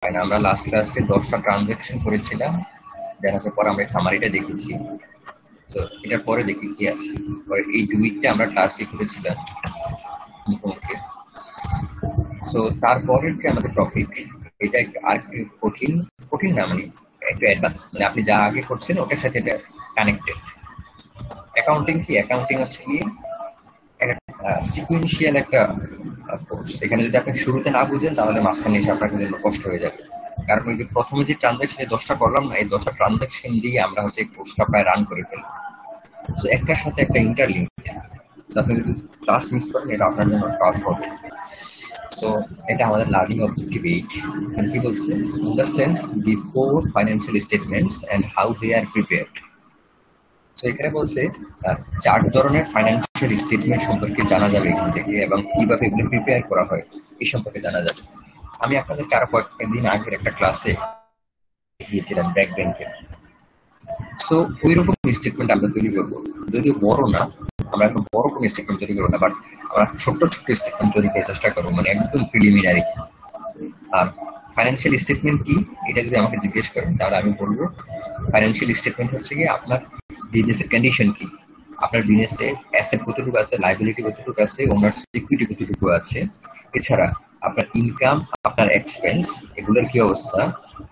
হয় না। আমরা লাস্ট ক্লাসে 10টা ট্রানজাকশন করেছিলাম, দেখা যাচ্ছে পরে আমরা সামারিটা দেখেছি। তো এটার পরে দেখি কি আছে। এই দুইটা আমরা ক্লাসে করেছিলাম মুখোমুখি। সো তারপরের যে আমাদের টপিক, এটা একটু আর একটু কঠিন, কঠিন না মানে একটু অ্যাডভান্স, মানে আপনি যা আগে করছেন ওটার সাথে এটা কানেক্টেড। অ্যাকাউন্টিং কি? অ্যাকাউন্টিং হচ্ছে কি সিকুয়েন্সিয়াল একটা কোর্স। এখানে যদি আপনি শুরুতে না বুঝেন তাহলে মাঝখানে এসে আপনার জন্য কষ্ট হয়ে যাবে। কারণ ওই যে প্রথমে যে ট্রানজাকশন 10টা করলাম না, এই 10টা ট্রানজাকশন দিয়ে আমরা হচ্ছে কোর্সটা প্রায় রান করে ফেলি। তো একটার সাথে একটা ইন্টারলিঙ্ক। আপনি যদি ক্লাস মিস করেন এটা আপনার জন্য টাফ হবে। সো এটা আমাদের লার্নিং অবজেক্টিভ 8। এখানে কি বলছে? Understand the 4 financial statements and how they are prepared. তো এখানে বলছে 4 ধরনের ফাইন্যান্সিয়াল স্টেটমেন্ট সম্পর্কে জানা যাবে এখান থেকে, এবং কিভাবে এগুলো প্রিপেয়ার করা হয় এই সম্পর্কে জানা যাবে। আমি আপনাদেরকে আরো কয়েকদিন আগের একটা ক্লাসে গিয়েছিলাম ব্যাক ব্যাংকে। সো ওই রকম স্টেটমেন্ট আমরা তৈরি করবো, যদিও বড় না, আমরা এখন বড় কোনো স্টেটমেন্ট তৈরি করবো না, বাট আমরা ছোট ছোট স্টেটমেন্ট তৈরি করার চেষ্টা করবো, মানে একদম প্রিলিমিনারি। আর ফাইন্যান্সিয়াল স্টেটমেন্ট কি, এটা যদি আমাকে জিজ্ঞেস করেন তাহলে আমি বলবো ফাইন্যান্সিয়াল স্টেটমেন্ট হচ্ছে কি আপনার বিজনেসের কন্ডিশন কি, আপনার বিজনেসে অ্যাসেট কতটুকু আছে, লাইবিলিটি কতটুকু আছে, ওনার ইকুইটি কতটুকু আছে, এছাড়া আপনার ইনকাম, আপনার এক্সপেন্স এগুলোর কি অবস্থা,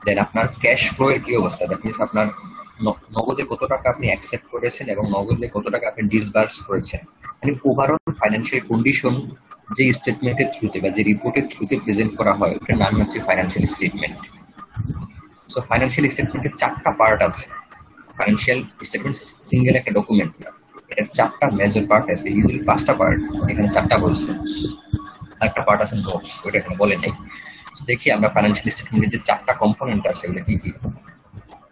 দেন আপনার ক্যাশ ফ্লো এর কি অবস্থা, দ্যাট মিনস আপনার নগদে কত টাকা আপনি অ্যাকসেপ্ট করেছেন এবং নগদে কত টাকা আপনি ডিসবার্স করেছেন, মানে ওভারঅল ফাইন্যান্সিয়াল কন্ডিশন যে স্টেটমেন্টের থ্রুতে বা যে রিপোর্টের থ্রুতে প্রেজেন্ট করা হয় ওটার নাম হচ্ছে ফাইন্যান্সিয়াল স্টেটমেন্ট। সো ফাইন্যান্সিয়াল স্টেটমেন্টের 4টা পার্ট আছে। ফাইন্যান্সিয়াল স্টেটমেন্ট সিঙ্গেল একটা ডকুমেন্ট না, এটার 4টা মেজর পার্ট আছে, ইউজুয়ালি 5টা পার্ট, এখানে 4টা বলছে। একটা পার্ট আছে নোটস, ওটা এখানে বলে নেই। দেখি আমরা ফাইন্যান্সিয়াল স্টেটমেন্টের যে 4টা কম্পোনেন্ট আছে ওগুলো কি কি।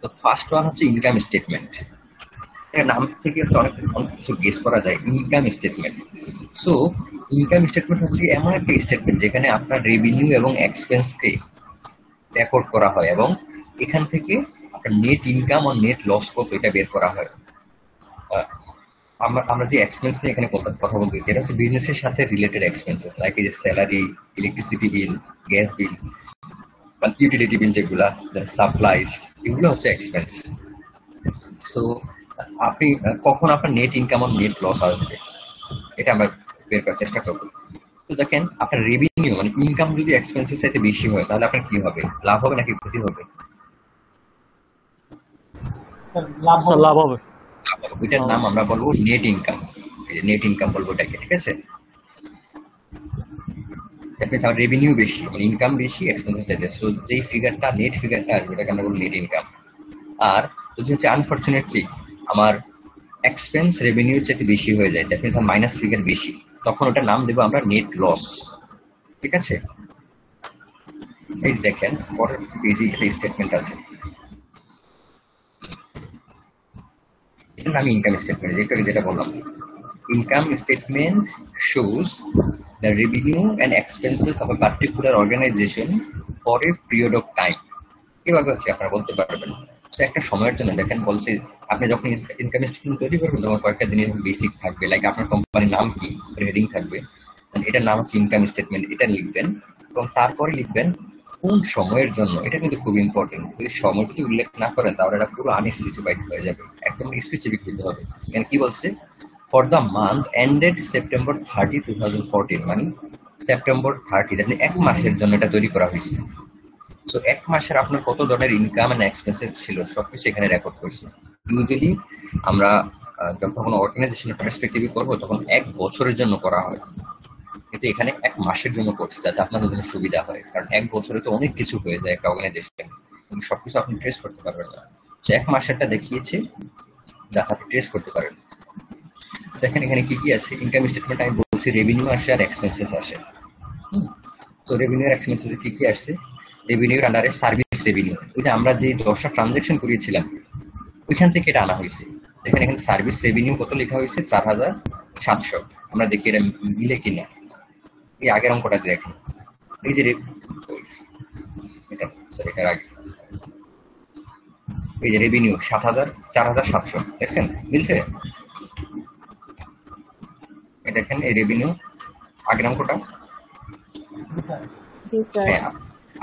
তো ফার্স্ট ওয়ান হচ্ছে ইনকাম স্টেটমেন্ট। এর নাম থেকে হচ্ছে অনেক অনেক কিছু গেস করা যায়। Income statement, so income statement হচ্ছে এমন একটা স্টেটমেন্ট যেখানে আপনার রেভিনিউ এবং এক্সপেন্সকে রেকর্ড করা হয় এবং এখান থেকে আপনার নেট ইনকাম ও নেট লস কত এটা বের করা হয়। আমরা যে এক্সপেন্স নিয়ে এখানে কথা বলতেছি এটা হচ্ছে বিজনেসের সাথে রিলেটেড এক্সপেন্সেস, লাইক এই যে salary, electricity bill, gas bill, বা ইউটিলিটি বিল যেগুলা, সাপ্লাইস, এগুলো হচ্ছে এক্সপেন্স। সো আপনি কখন আপনার নেট ইনকাম আর নেট লস আসবে এটা আমরা বের করার চেষ্টা করবো। তো দেখেন আপনার রেভিনিউ মানে ইনকাম যদি এক্সপেন্সের চাইতে বেশি হয় তাহলে আপনার কি হবে, লাভ হবে নাকি ক্ষতি হবে? লাভ হবে। ওইটার নাম আমরা বলবো নেট ইনকাম। নেট ইনকাম বলবো এটাকে, ঠিক আছে? দ্যাট মিনস আমার রেভিনিউ বেশি মানে ইনকাম বেশি এক্সপেন্সেস চাইতে, সো যেই ফিগারটা নেট ফিগারটা আসবে ওটাকে আমরা বলবো নেট ইনকাম। আর যদি হচ্ছে আনফরচুনেটলি আমার এক্সপেন্স রেভিনিউর চাইতে বেশি হয়ে যায়, দ্যাট মিনস আমার মাইনাস ফিগার বেশি, তখন ওটার নাম দেবো আমরা নেট লস। ঠিক আছে? এই দেখেন পরের পেজে একটা স্টেটমেন্ট আছে, এটার নাম ইনকাম স্টেটমেন্ট, যেটা বললাম। Income statement shows the revenue and expenses of a particular organization for a period of time. এভাবে হচ্ছে আপনারা বলতে পারবেন। সো একটা সময়ের জন্য দেখেন বলছে আপনি যখন ইনকাম স্টেটমেন্ট তৈরি করবেন তখন কয়েকটা জিনিস বেসিক থাকবে, লাইক আপনার কোম্পানির নাম কি, হেডিং থাকবে, এটার নাম হচ্ছে ইনকাম স্টেটমেন্ট, এটা লিখবেন এবং তারপরে লিখবেন কোন সময়ের জন্য। এটা কিন্তু খুব ইম্পর্টেন্ট, যদি সময় যদি উল্লেখ না করেন তাহলে এটা পুরো আনস্পেসিফাইড হয়ে যাবে, একদম স্পেসিফিক হতে হবে। এখানে কি বলছে? For the month ended September 30, 2014, মানে সেপ্টেম্বর 30, মানে 1 মাসের জন্য এটা তৈরি করা হয়েছে। সো 1 মাসের আপনার কত ধরনের ইনকাম এন্ড এক্সপেন্সেস ছিল সবকিছু এখানে রেকর্ড করছে। ইউজুয়ালি আমরা যখন কোনো অর্গানাইজেশনের পার্সপেক্টিভে করবো তখন 1 বছরের জন্য করা হয়, কিন্তু এখানে 1 মাসের জন্য করছে যাতে আপনাদের জন্য সুবিধা হয়, কারণ 1 বছরে তো অনেক কিছু হয়ে যায় একটা অর্গানাইজেশন, কিন্তু সবকিছু আপনি ট্রেস করতে পারবেন না। তো 1 মাসেরটা দেখিয়েছে যাতে আপনি ট্রেস করতে পারেন। দেখেন এখানে কি কি আছে। ইনকাম স্টেটমেন্ট আমি বলছি রেভিনিউ আসে আর এক্সপেন্সেস আসে। তো রেভিনিউ আর এক্সপেন্সেস কি কি আসছে? রেভিনিউর আন্ডারে সার্ভিস রেভিনিউ, ওই যে আমরা যে 10টা ট্রানজাকশন করিয়েছিলাম ওইখান থেকে এটা আনা হয়েছে। দেখেন এখানে সার্ভিস রেভিনিউ কত লেখা হয়েছে, 4,700। আমরা দেখি এটা মিলে কিনা। এই আগের অঙ্কটা দেখেন, এই যে এটা সরি এটার আগে, এই যে রেভিনিউ 4,700 দেখছেন মিলছে? এই দেখেন এই রেভিনিউ আগের অঙ্কটা। জি স্যার। হ্যাঁ,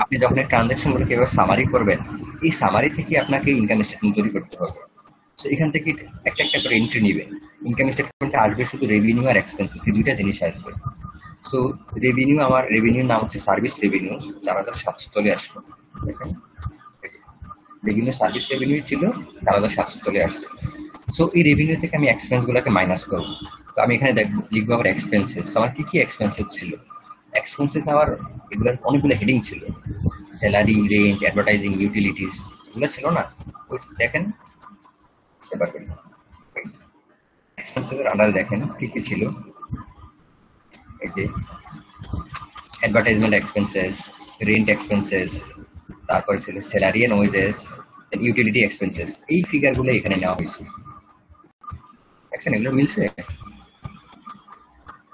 আপনি যখন এই ট্রানজাকশন গুলোকে এবার সামারি করবেন, এই সামারি থেকে আপনাকে ইনকাম স্টেটমেন্ট তৈরি করতে হবে। তো এখান থেকে একটা একটা করে এন্ট্রি নিবেন। ইনকাম স্টেটমেন্টে আসবে শুধু রেভিনিউ আর এক্সপেন্সেস, এই দুইটা জিনিস আসবে। সো রেভিনিউ, আমার রেভিনিউর নাম হচ্ছে সার্ভিস রেভিনিউ, 4,700 চলে আসলো। দেখেন, রেভিনিউ সার্ভিস রেভিনিউ ছিল, 4,700 চলে আসছে। সো এই রেভিনিউ থেকে আমি এক্সপেন্স গুলোকে মাইনাস করবো। তো আমি এখানে লিখবো আবার এক্সপেন্সেস। আমার কি কি এক্সপেন্সেস ছিল? এক্সপেন্সেস আমার এগুলোর অনেকগুলো হেডিং ছিল, স্যালারি, রেন্ট, অ্যাডভার্টাইজিং, ইউটিলিটিস, এগুলো ছিল না? ওই দেখেন, বুঝতে পারবেন। এক্সপেন্সেস এর আন্ডারে দেখেন কি কি ছিল। এই যে অ্যাডভার্টাইজমেন্ট এক্সপেন্সেস, রেন্ট এক্সপেন্সেস, তারপরে ছিল salary and wages, utility expenses. এই ফিগারগুলো এখানে নেওয়া হয়েছে, দেখছেন এগুলো মিলছে।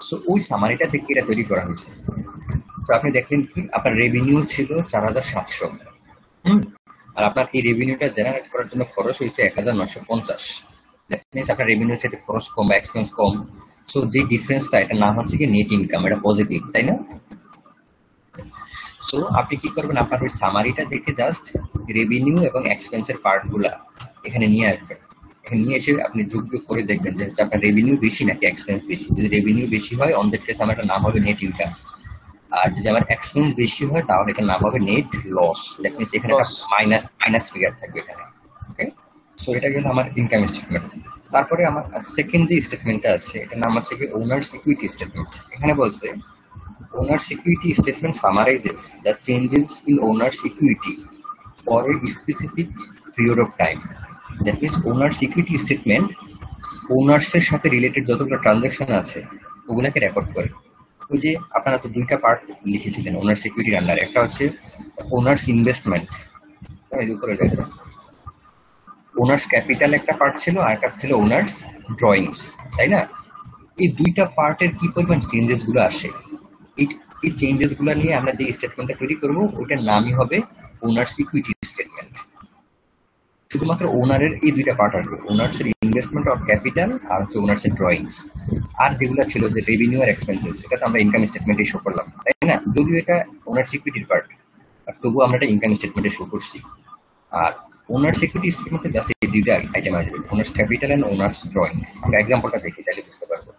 সো ওই সামারিটা থেকে এটা তৈরি করা হয়েছে। তো আপনি দেখলেন কি আপনার রেভিনিউ ছিল 4,700, আর আপনার এই রেভিনিউটা জেনারেট করার জন্য খরচ হয়েছে 1,950। দ্যাট মিনস আপনার রেভিনিউ চাইতে খরচ কম বা এক্সপেন্স কম। সো যে ডিফারেন্সটা, এটা নাম হচ্ছে কি নেট ইনকাম, এটা পজিটিভ, তাই না? সো আপনি কি করবেন, আপনার ওই সামারিটা দেখে জাস্ট রেভিনিউ এবং এক্সপেন্সের পার্টগুলা এখানে নিয়ে আসবেন। এখানে নিয়ে এসে আপনি যোগ বিয়োগ করে দেখবেন যে হচ্ছে আপনার রেভিনিউ বেশি নাকি এক্সপেন্স বেশি। যদি রেভিনিউ বেশি হয়, অন দ্যাট কেস আমার একটা নাম হবে নেট ইনকাম। আর যদি আমার এক্সপেন্স বেশি হয়, তাহলে এটার নাম হবে নেট লস। দ্যাট মিনস এখানে একটা লস। মাইনাস মাইনাস ফিগার থাকবে এখানে। ওকে, সো এটা গেল আমার ইনকাম স্টেটমেন্ট। তারপরে আমার সেকেন্ড যে স্টেটমেন্টটা আছে, এটার নাম হচ্ছে কি ওনার সিকিউরিটি স্টেটমেন্ট। এখানে বলছে owner's equity statement summarizes the changes in owner's equity for a specific period of time. That means owner's equity statement owners এর সাথে রিলেটেড যতগুলো ট্রানজাকশন আছে ওগুলাকে রেকর্ড করে। ওই যে আপনারা তো দুইটা পার্ট লিখেছিলেন ওনার সিকিউরিটির আন্ডারে, একটা হচ্ছে ওনার্স ইনভেস্টমেন্ট, উপরে দেখবেন ওনার্স ক্যাপিটাল একটা পার্ট ছিল, আর একটা ছিল ওনার্স ড্রয়িংস, তাই না? এই দুইটা পার্টের কি পরিমাণ চেঞ্জেস গুলো আসে, এই এই চেঞ্জেস গুলো নিয়ে আমরা যে স্টেটমেন্টটা তৈরি করব, ওইটার নামই হবে ওনার্স ইকুইটি স্টেটমেন্ট। শুধুমাত্র ওনারের এই দুইটা পার্ট আসবে, ওনার্স এর ইনভেস্টমেন্ট অফ ক্যাপিটাল আর হচ্ছে ওনার্স এর ড্রয়িংস। আর যেগুলো ছিল যে রেভিনিউ আর এক্সপেন্সেস, এটা তো আমরা ইনকাম স্টেটমেন্টে শো করলাম, তাই না? যদিও এটা ওনার্স ইকুইটির পার্ট, তবুও আমরা এটা ইনকাম স্টেটমেন্টে শো করছি। আর ওনার্স ইকুইটি স্টেটমেন্টে জাস্ট এই দুইটা আইটেম আসবে, owner's capital and owner's drawing. আমরা এক্সাম্পলটা দেখি, তাহলে বুঝতে পারবো।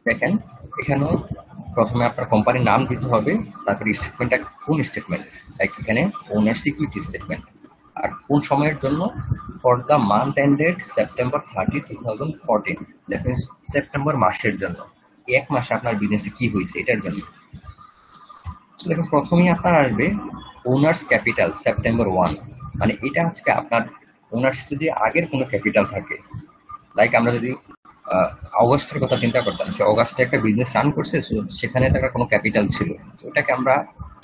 দেখেন, এখানেও প্রথমে আপনার কোম্পানির নাম দিতে হবে, তারপরে স্টেটমেন্টটা কোন স্টেটমেন্ট, লাইক এখানে ওনার সিকিউরিটি স্টেটমেন্ট। আর কোন সময়ের জন্য, for the month ended September 30, 2014। That means September মাসের জন্য, এই এক মাসে আপনার বিজনেসে কি হয়েছে এটার জন্য। তো দেখুন, প্রথমেই আপনার আসবে ওনার্স ক্যাপিটাল সেপ্টেম্বর 1, মানে এটা হচ্ছে আপনার ওনার্স যদি আগের কোনো ক্যাপিটাল থাকে, লাইক আমরা যদি অগস্টের কথা চিন্তা করতাম, সে অগস্টে একটা বিজনেস রান করছে, সেখানে তার কোনো ক্যাপিটাল ছিল, তো ওটাকে আমরা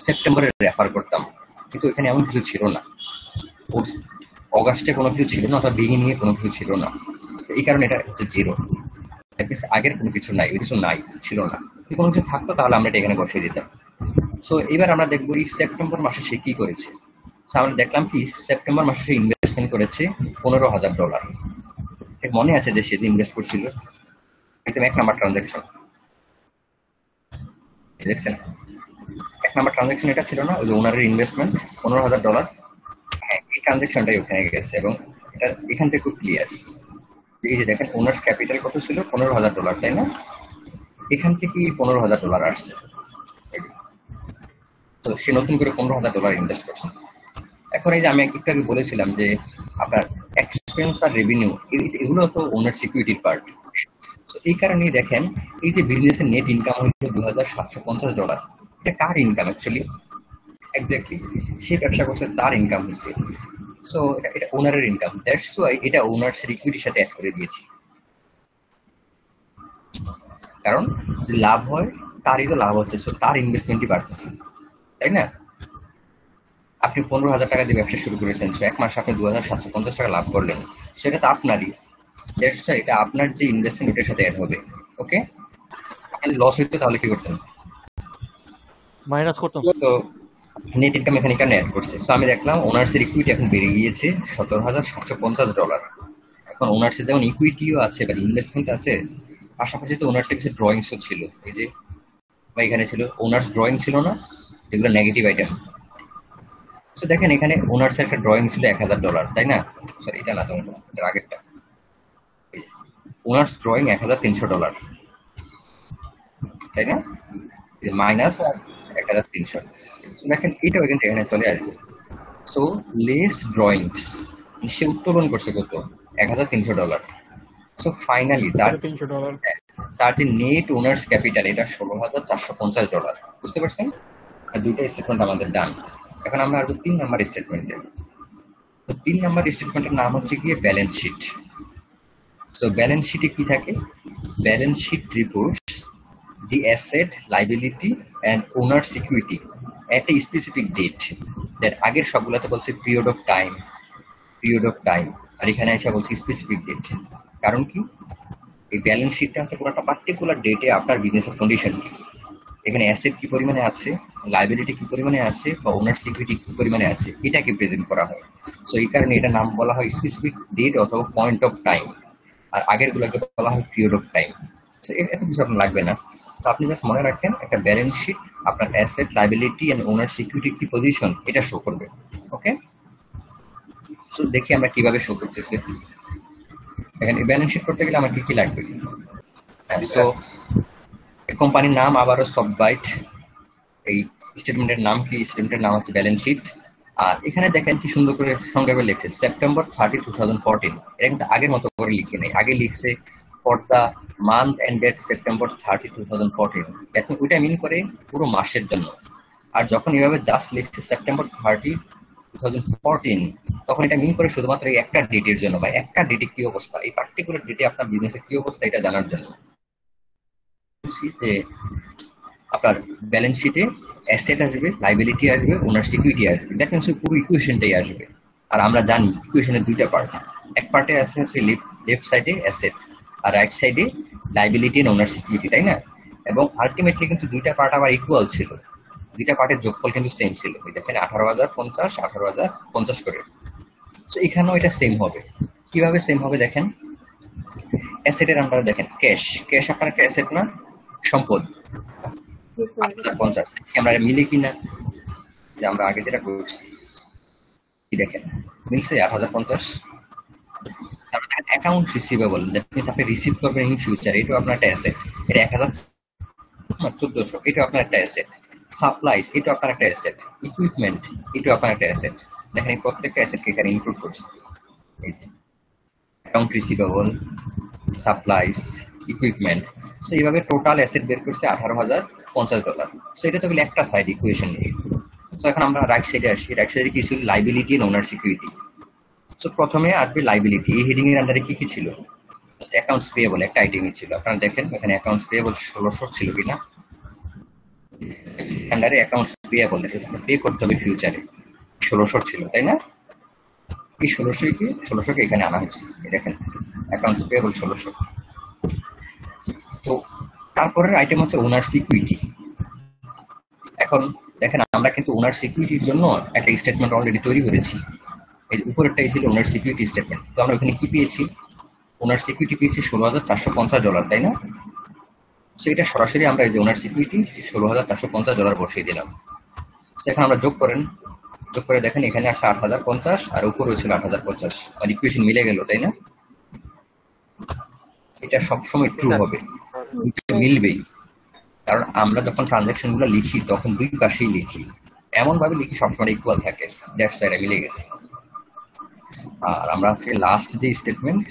সেপ্টেম্বরে রেফার করতাম। কিন্তু এখানে এমন কিছু ছিল না, ওর অগাস্টে কোনো কিছু ছিল না, অথবা বিগিনিং এ কোনো কিছু ছিল না। তো এই কারণে এটা হচ্ছে জিরো। আগের কোনো কিছু নাই, কিছু নাই, ছিল না। যদি কোনো কিছু থাকতো তাহলে আমরা এটা এখানে বসিয়ে দিতাম। সো এবার আমরা দেখবো এই সেপ্টেম্বর মাসে সে কি করেছে। আমরা দেখলাম কি সেপ্টেম্বর মাসে সে ইনভেস্টমেন্ট করেছে $15,000। মনে আছে যে সে যে ইনভেস্ট করছিল, একদম 1 নাম্বার ট্রানজাকশন, দেখছেন? 1 নাম্বার ট্রানজাকশন এটা ছিল না, ওই যে ওনারের ইনভেস্টমেন্ট $15,000। হ্যাঁ, এই ট্রানজাকশনটাই ওখানে গেছে, এবং এটা এখান থেকে খুব ক্লিয়ার। এই যে দেখেন, ওনার্স ক্যাপিটাল কত ছিল, $15,000, তাই না? এখান থেকে $15,000 আসছে। তো সে নতুন করে $15,000 ইনভেস্ট করছে। এখন এই যে আমি একটু আগে বলেছিলাম যে আপনার এক্সপেন্স আর রেভিনিউ, এগুলো তো ওনার সিকিউরিটির পার্ট। তো এই কারণেই দেখেন, এই যে বিজনেসের নেট ইনকাম হলো $2,750, এটা কার ইনকাম অ্যাকচুয়ালি? এক্স্যাক্টলি, সে ব্যবসা করছে, তার ইনকাম হচ্ছে। সো এটা ওনারের ইনকাম, দ্যাটস ওয়াই এটা ওনার্স ইকুইটির সাথে অ্যাড করে দিয়েছি। কারণ যদি লাভ হয়, তারই তো লাভ হচ্ছে, সো তার ইনভেস্টমেন্টই বাড়তেছে, তাই না? আপনি $15,000 দিয়ে ব্যবসা শুরু করেছেন, সো 1 মাসে আপনি $2,750 লাভ করলেন, সেটা তো আপনারই। দ্যাটস ওয়াই এটা আপনার যে ইনভেস্টমেন্ট ওটার সাথে অ্যাড হবে। ওকে, আপনার লস হইতো তাহলে কি করতেন? মাইনাস করতাম। সো নেট ইনকাম এখানে অ্যাড করছে। সো আমি দেখলাম ওনার্সের ইকুইটি এখন বেড়ে গিয়েছে $17,750। এখন ওনার্সের যেমন ইকুইটিও আছে বা ইনভেস্টমেন্ট আছে, পাশাপাশি তো ওনার্সের কিছু ড্রয়িংসও ছিল। এই যে এখানে ছিল ওনার্স ড্রয়িং ছিল না, যেগুলো নেগেটিভ আইটেম। তো দেখেন এখানে ওনার্স একটা ড্রয়িং ছিল $1000, তাই না? সরি, এটা না, তোমার এটার আগেরটা। ওনার্স ড্রয়িং $1300, তাই না? মাইনাস 1300। দেখেন এটাও কিন্তু এখানে চলে আসবে। সো লেস ড্রয়িংস, সে উত্তোলন করছে কত? $1300। সো ফাইনালি তার $350। তার যে নেট ওনার্স ক্যাপিটাল এটা $16,450। বুঝতে পারছেন? আর দুইটা স্টেটমেন্ট আমাদের ডান। এখন আমরা আসবো 3 নাম্বার স্টেটমেন্টে। তো 3 নাম্বার স্টেটমেন্টের নাম হচ্ছে গিয়ে ব্যালেন্স শিট। সো ব্যালেন্স শিটে কি থাকে? Balance sheet reports the asset, liability and owner's equity at a specific date. that আগের সবগুলোতে বলছে পিরিয়ড অফ টাইম, আর এখানে এসে বলছে স্পেসিফিক ডেট। কারণ কি? এই ব্যালেন্স শিটটা হচ্ছে কোনো একটা পার্টিকুলার ডেটে আপনার বিজনেসের কন্ডিশন কি, এখানে অ্যাসেট কি পরিমাণে আছে, লাইবিলিটি কি পরিমাণে আছে, বা ওনার সিকিউরিটি কি পরিমাণে আছে, এটাকে প্রেজেন্ট করা হয়। সো এই কারণে এটা নাম বলা হয় স্পেসিফিক ডেট অথবা পয়েন্ট অফ টাইম, আর আগের গুলোকে বলা হয় পিরিয়ড অফ টাইম। এত কিছু আপনার লাগবে না। তো আপনি জাস্ট মনে রাখেন একটা ব্যালেন্স শিট আপনার asset, liability and owner security কি পজিশন এটা শো করবে। ওকে, সো দেখি আমরা কিভাবে শো করতেছি। এখানে ব্যালেন্স শিট করতে গেলে আমার কি কি লাগবে? সো কোম্পানির নাম আবারও সব বাইট। এই স্টেটমেন্টের নাম কি? স্টেটমেন্টের নাম হচ্ছে ব্যালেন্স শিট। আর এখানে দেখেন কি সুন্দর করে সংক্ষেপে লিখছে সেপ্টেম্বর 30, 2014। এটা কিন্তু আগের মতো করে লিখে নেই, আগে লিখছে for the month ended September 30, 2014। এখন ওইটা মিন করে পুরো মাসের জন্য। আর যখন এভাবে জাস্ট লিখছে সেপ্টেম্বর 30, 2014, তখন এটা মিন করে শুধুমাত্র এই একটা ডেটের জন্য, বা একটা ডেটে কি অবস্থা, এই পার্টিকুলার ডেটে আপনার বিজনেসের কি অবস্থা এটা জানার জন্য। যে আপনার ব্যালেন্স শিটে অ্যাসেট আসবে, লাইবিলিটি আসবে, ওনার সিকিউরিটি আসবে। দ্যাট মিনস পুরো ইকুয়েশনটাই আসবে। আর আমরা জানি ইকুয়েশনের দুইটা পার্ট। এক পার্টে আছে হচ্ছে লেফট সাইডে অ্যাসেট, আর রাইট সাইডে লাইবিলিটি এন্ড ওনার সিকিউরিটি, তাই না? এবং আলটিমেটলি কিন্তু দুইটা পার্ট আবার ইকুয়াল ছিল, দুইটা পার্টের যোগফল কিন্তু সেম ছিল। দেখেন 18,050, 18,050 করে। তো এখানেও এটা সেম হবে। কিভাবে সেম হবে দেখেন, অ্যাসেটের আমরা দেখেন ক্যাশ, ক্যাশ আপনার একটা অ্যাসেট না, সম্পদ। 8,050 আমরা মিলে কিনা, যে আমরা আগে যেটা করছি দেখেন মিলছে 8,050। তারপরে দেখেন অ্যাকাউন্ট রিসিভেবল, দ্যাট মিনস আপনি রিসিভ করবেন ইন ফিউচার, এটাও আপনার একটা অ্যাসেট, এটা 1,1400, এটাও আপনার একটা অ্যাসেট। সাপ্লাইস, এটাও আপনার একটা অ্যাসেট। ইকুইপমেন্ট, এটাও আপনার একটা অ্যাসেট। দেখেন এই প্রত্যেকটা অ্যাসেটকে এখানে ইনক্লুড করছে। Account receivable, supplies, equipment. So এইভাবে টোটাল অ্যাসেট বের করছে $18,050। সো এটা তো গেলে একটা সাইড ইকুয়েশন নিয়ে। তো এখন আমরা রাইট সাইডে আসি। রাইট সাইডে কি ছিল? Liability and owner security. So প্রথমে আসবে লাইবিলিটি। এই হেডিং এর আন্ডারে কি কি ছিল? অ্যাকাউন্টস পেয়েবল একটা আইটেমই ছিল। আপনারা দেখেন এখানে অ্যাকাউন্টস পেয়েবল 1600 ছিল কিনা, আন্ডারে অ্যাকাউন্টস পেয়েবল পে করতে হবে ফিউচারে 1600 ছিল, তাই না? এই 1600কে এখানে আনা হয়েছে। দেখেন অ্যাকাউন্টস পেয়েবল 1600। তো তারপরের আইটেম হচ্ছে ওনার সিকিউরিটি। এখন দেখেন আমরা কিন্তু ওনার সিকিউরিটির জন্য একটা স্টেটমেন্ট অলরেডি তৈরি করেছি। এই উপরেরটাই ছিল ওনার সিকিউরিটি স্টেটমেন্ট। তো আমরা ওখানে কি পেয়েছি? ওনার সিকিউরিটি পেয়েছি $16,450, তাই না? তো এটা সরাসরি আমরা এই যে ওনার সিকিউরিটি $16,450 বসিয়ে দিলাম। তো এখন আমরা যোগ করেন, যোগ করে দেখেন এখানে আসছে 8,050 আর উপরেও ছিল 8,050, আর ইকুয়েশন মিলে গেল, তাই না? এটা সবসময় ট্রু হবে, মিলবেই। কারণ আমরা যখন ট্রানজাকশন গুলো লিখি তখন দুই পাশেই লিখি, এমন ভাবে লিখি সবসময় ইকুয়াল থাকে। দ্যাটস ওয়াই এটা মিলে গেছে। আর আমরা হচ্ছে লাস্ট যে স্টেটমেন্ট,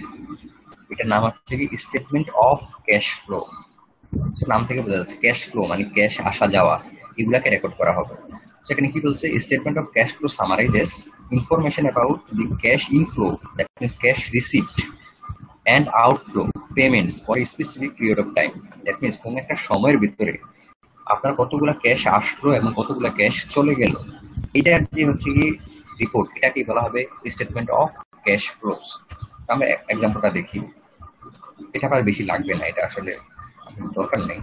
এটার নাম হচ্ছে কি স্টেটমেন্ট অফ ক্যাশ ফ্লো। নাম থেকে বোঝা যাচ্ছে ক্যাশ ফ্লো মানে ক্যাশ আসা যাওয়া, এগুলাকে রেকর্ড করা হবে। সেখানে কি বলছে? Statement of cash flow summarises information about the cash inflow, that means cash receipt and outflow payments for a specific period of time. That means কোন একটা সময়ের ভিতরে আপনার কতগুলা ক্যাশ আসলো এবং কতগুলা ক্যাশ চলে গেল, এটার যে হচ্ছে কি রিপোর্ট, এটাকে বলা হবে স্টেটমেন্ট অফ ক্যাশ ফ্লোস। আমরা এক্সাম্পলটা দেখি। এটা আপনার বেশি লাগবে না, এটা আসলে দরকার নেই।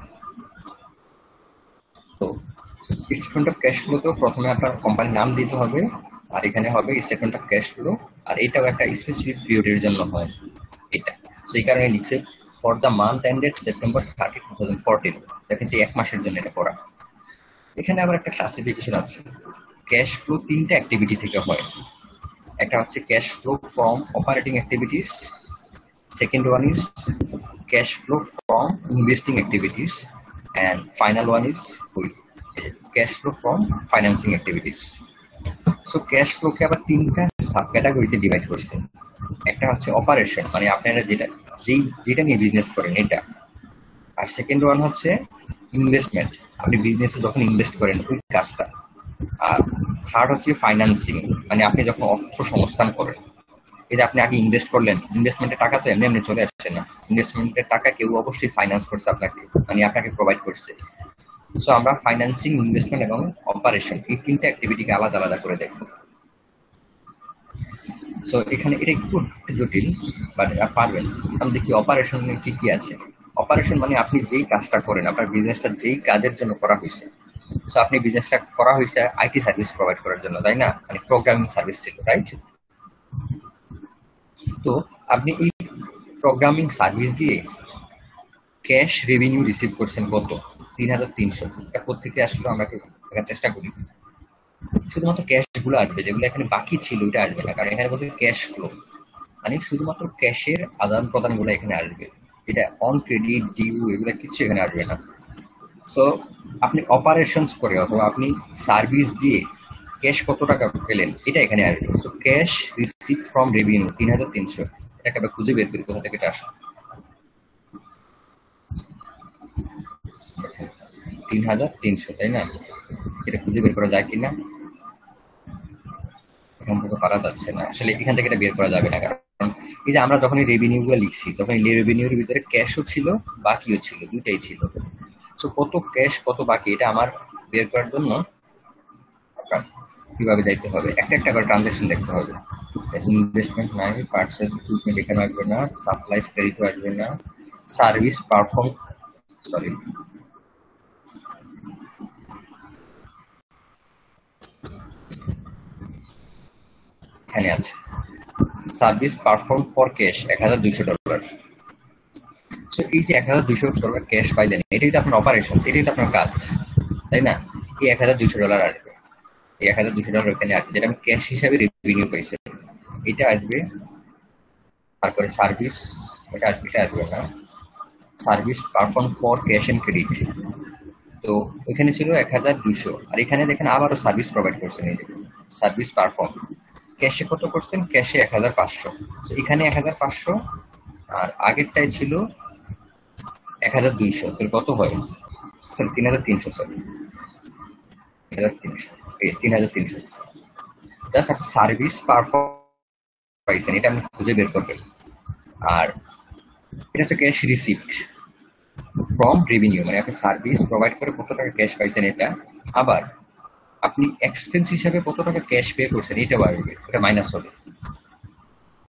তো স্টেটমেন্ট অফ ক্যাশ ফ্লো তো প্রথমে আপনার কোম্পানির নাম দিতে হবে, আর এখানে হবে স্টেটমেন্ট অফ ক্যাশ ফ্লো, আর এটাও একটা স্পেসিফিক পিরিয়ডের জন্য হয় এটা। সেই কারণে লিখছে for the month ended September 30, 2014। দেখেন সেই এক মাসের জন্য এটা করা। এখানে আবার একটা ক্লাসিফিকেশন আছে। ক্যাশ ফ্লো তিনটা অ্যাক্টিভিটি থেকে হয়। একটা হচ্ছে cash flow from operating activities, second one is cash flow from investing activities, and final one is cash flow from financing activities. So cash ফ্লোকে আবার তিনটা সাব ক্যাটাগরিতে ডিভাইড করছে। একটা হচ্ছে অপারেশন, মানে আপনারা যেটা নিয়ে বিজনেস করেন এটা। আর সেকেন্ড ওয়ান হচ্ছে ইনভেস্টমেন্ট, আপনি বিজনেসে যখন ইনভেস্ট করেন ওই কাজটা। আর থার্ড হচ্ছে ফাইন্যান্সিং, মানে আপনি যখন অর্থ সংস্থান করেন। এই যে আপনি আগে ইনভেস্ট করলেন, ইনভেস্টমেন্টের টাকা তো এমনি এমনি চলে আসছে না, ইনভেস্টমেন্টের টাকা কেউ অবশ্যই ফাইন্যান্স করছে আপনাকে, মানে আপনাকে প্রোভাইড করছে। সো আমরা ফাইন্যান্সিং, ইনভেস্টমেন্ট এবং অপারেশন এই তিনটা অ্যাক্টিভিটিকে আলাদা আলাদা করে দেখবো। সো এখানে এটা একটু জটিল, বাট পারবেন। আমি দেখি অপারেশন কি কি আছে। অপারেশন মানে আপনি যেই কাজটা করেন, আপনার বিজনেসটা যেই কাজের জন্য করা হয়েছে। সো আপনি বিজনেসটা করা হয়েছে আইটি সার্ভিস প্রোভাইড করার জন্য, তাই না? মানে প্রোগ্রামিং সার্ভিস ছিল, রাইট? তো আপনি এই প্রোগ্রামিং সার্ভিস দিয়ে ক্যাশ রেভিনিউ রিসিভ করছেন কত? 3,300। এটা কোথেকে আসলে আমরা একটু দেখার চেষ্টা করি। শুধুমাত্র ক্যাশ গুলো আসবে, যেগুলো এখানে বাকি ছিল ওইটা আসবে না, কারণ এখানে বলছে ক্যাশ ফ্লো, মানে শুধুমাত্র ক্যাশের আদান প্রদান গুলো এখানে আসবে। এটা অন ক্রেডিট, ডিউ, এগুলো কিছু এখানে আসবে না। সো আপনি অপারেশনস করে অথবা আপনি সার্ভিস দিয়ে ক্যাশ কত টাকা পেলেন এটা এখানে আসবে। So cash receive from revenue 3,300, এটাকে আমরা খুঁজে বের করি কোথা থেকে এটা আসবে। 3,300, তাই না? এটা খুঁজে বের করা যায় কিনা? এখান থেকে পারা যাচ্ছে না আসলে, এখান থেকে এটা বের করা যাবে না, কারণ এই যে আমরা যখন এই রেভিনিউ গুলো লিখছি তখন এই রেভিনিউর ভিতরে ক্যাশও ছিল, বাকিও ছিল, দুইটাই ছিল। তো কত ক্যাশ কত বাকি এটা আমার বের করার জন্য আপনার কিভাবে যাইতে হবে, একটা একটা করে ট্রানজাকশন দেখতে হবে। ইনভেস্টমেন্ট নাই, পার্টসেল ইকুইপমেন্ট এখানে আসবে না, সাপ্লাইস ক্রেডিটও আসবে না, সার্ভিস পারফর্ম, সরি, এখানে আছে service perform for cash $1,200। So এই যে $1,200 ক্যাশ পাইলেন, এটাই তো আপনার অপারেশন, এটাই তো আপনার কাজ, তাই না? এই $1,200 আসবে, এই $1,200 এখানে আসবে, যেটা আমি ক্যাশ হিসাবে রেভিনিউ পাইছি, এটা আসবে। তারপরে সার্ভিস, এটা আসবে, এটা আসবে না। Service perform for cash and credit, তো এখানে ছিল 1,200, আর এখানে দেখেন আবারও সার্ভিস প্রোভাইড করছেন, এই যে সার্ভিস পারফর্ম। ক্যাশে কত করছেন? ক্যাশে 1,500। এখানে 1,500, আর আগেরটাই ছিল 1,200, তো কত হয়? Sorry, 3,300, sorry, 3,300, 3,300। জাস্ট আপনি সার্ভিস পারফর্ম পাইছেন, এটা আপনি খুঁজে বের করবেন। আর এটা হচ্ছে ক্যাশ রিসিপ্ট ফ্রম রেভিনিউ, মানে আপনি সার্ভিস প্রোভাইড করে কত টাকা ক্যাশ পাইছেন এটা। আবার আপনি এক্সপেন্স হিসাবে কত টাকা ক্যাশ পে করছেন এটাও আসবে, এটা মাইনাস হবে।